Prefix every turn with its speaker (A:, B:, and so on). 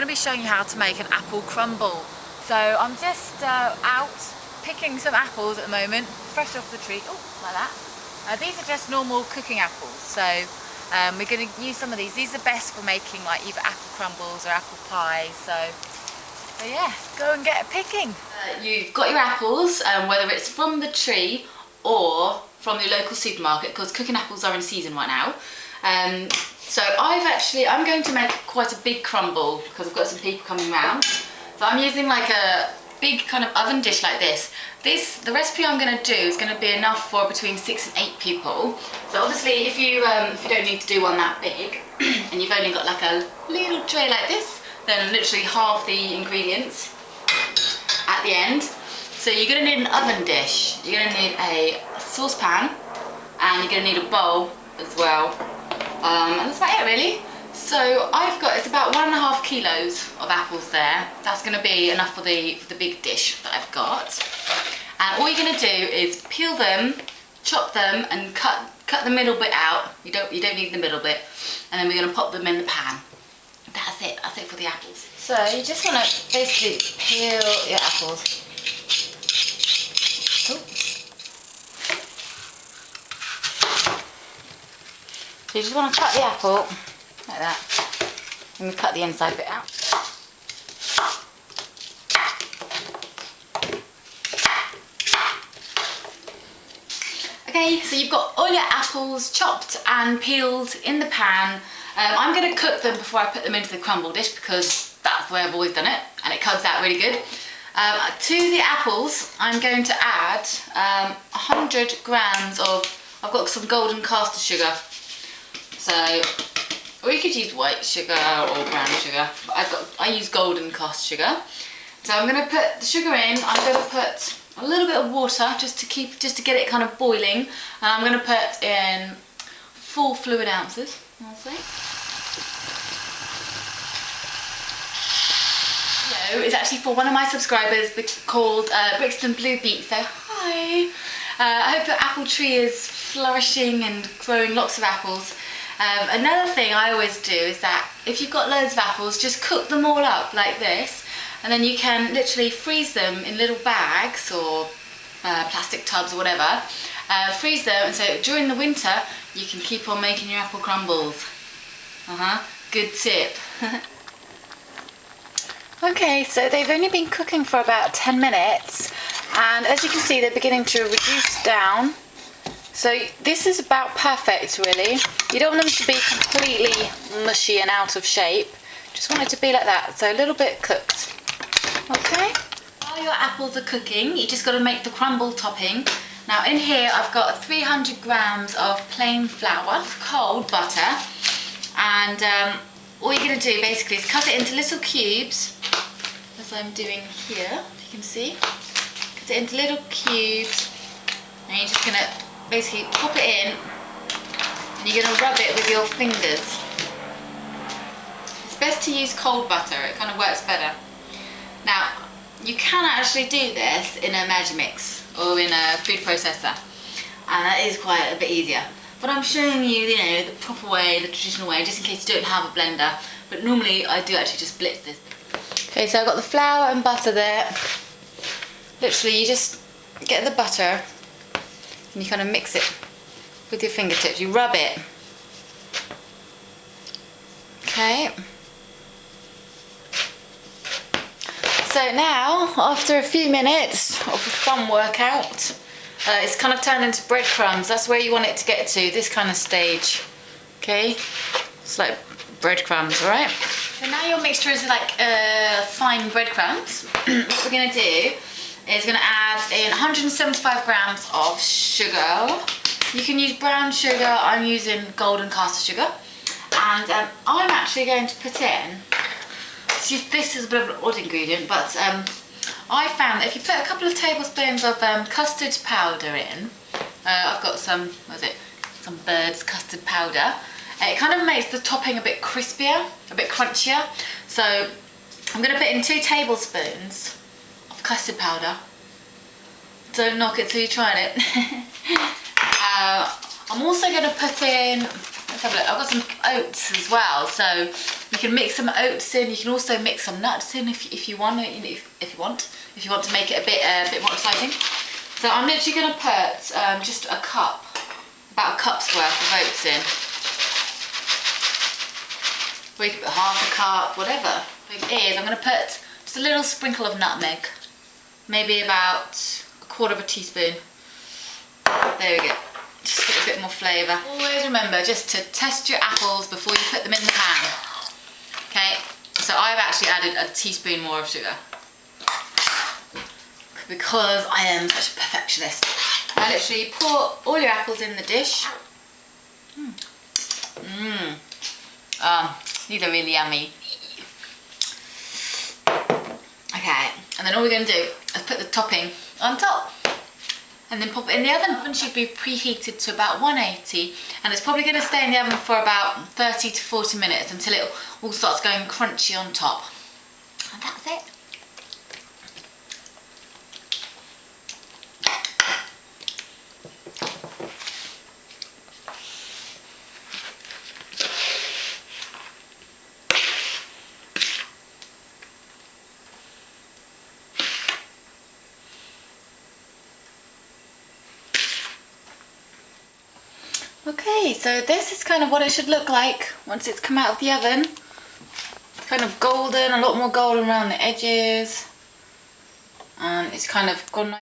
A: be showing you how to make an apple crumble. So I'm just out picking some apples at the moment, fresh off the tree. Oh, like that. These are just normal cooking apples. So we're going to use some of these. These are best for making like either apple crumbles or apple pies. So yeah, go and get a picking.
B: You've got your apples, whether it's from the tree or from your local supermarket, because cooking apples are in season right now. So I'm going to make quite a big crumble because I've got some people coming round. So I'm using like a big kind of oven dish like this. The recipe I'm going to do is going to be enough for between 6 and 8 people. So obviously if you don't need to do one that big and you've only got like a little tray like this, then literally half the ingredients at the end. So you're going to need an oven dish, you're going to need a saucepan, and you're going to need a bowl as well. And that's about it really. So it's about 1.5 kilos of apples there. That's going to be enough for the big dish that I've got. And all you're going to do is peel them, chop them, and cut the middle bit out. You don't need the middle bit. And then we're going to pop them in the pan. That's it for the apples.
A: So you just want to basically peel your apples. Ooh. So you just want to cut the apple like that, and you cut the inside bit out.
B: Okay, so you've got all your apples chopped and peeled in the pan. I'm going to cook them before I put them into the crumble dish because that's the way I've always done it, and it comes out really good. To the apples, I'm going to add 100 grams of, I've got some golden caster sugar. So, or you could use white sugar or brown sugar, but I use golden caster sugar. So I'm going to put the sugar in. I'm going to put a little bit of water just to get it kind of boiling, and I'm going to put in 4 fluid ounces. I'll say. It's actually for one of my subscribers called Brixton Blue Beet. So hi. I hope your apple tree is flourishing and growing lots of apples. Another thing I always do is that if you've got loads of apples, just cook them all up like this, and then you can literally freeze them in little bags or plastic tubs or whatever. Freeze them, and so during the winter you can keep on making your apple crumbles. Good tip.
A: Okay, so they've only been cooking for about 10 minutes, and as you can see they're beginning to reduce down. So this is about perfect really. You don't want them to be completely mushy and out of shape. Just want it to be like that, so a little bit cooked. Okay.
B: While your apples are cooking, you just got to make the crumble topping. Now in here I've got 300 grams of plain flour, cold butter, and all you're going to do basically is cut it into little cubes, as I'm doing here, you can see. Cut it into little cubes, and you're just going to basically pop it in, and you're going to rub it with your fingers. It's best to use cold butter, it kind of works better. Now, you can actually do this in a Magimix or in a food processor, and that is quite a bit easier. But I'm showing you, the proper way, the traditional way, just in case you don't have a blender. But normally I do actually just blitz this.
A: Okay, so I've got the flour and butter there. Literally, you just get the butter and you kind of mix it with your fingertips. You rub it. Okay. So now, after a few minutes of a fun workout, it's kind of turned into breadcrumbs. That's where you want it to get to, this kind of stage. Okay? It's like breadcrumbs, alright?
B: So now your mixture is like fine breadcrumbs. What we're going to do is going to add in 175 grams of sugar. You can use brown sugar, I'm using golden caster sugar. And I'm actually going to put in, this is a bit of an odd ingredient, but I found that if you put a couple of tablespoons of custard powder in, I've got some Bird's custard powder, it kind of makes the topping a bit crispier, a bit crunchier. So I'm going to put in 2 tablespoons of custard powder. Don't knock it till you try it. I'm also going to put in, let's have a look, oats as well. So you can mix some oats in. You can also mix some nuts in if you want. If you want to make it a bit more exciting. So I'm literally going to put just a cup, about a cup's worth of oats in. Or you can put half a cup, whatever it is. I'm going to put just a little sprinkle of nutmeg, maybe about a quarter of a teaspoon. There we go. Just get a bit more flavour. Always remember just to test your apples before you put them in the pan. Okay, so I've actually added a teaspoon more of sugar because I am such a perfectionist. I literally pour all your apples in the dish. These are really yummy. Okay, and then all we're going to do is put the topping on top and then pop it in the oven. The oven should be preheated to about 180, and it's probably going to stay in the oven for about 30 to 40 minutes until it all starts going crunchy on top. And that's it. Okay, so this is kind of what it should look like once it's come out of the oven. It's kind of golden, a lot more golden around the edges. And it's kind of gone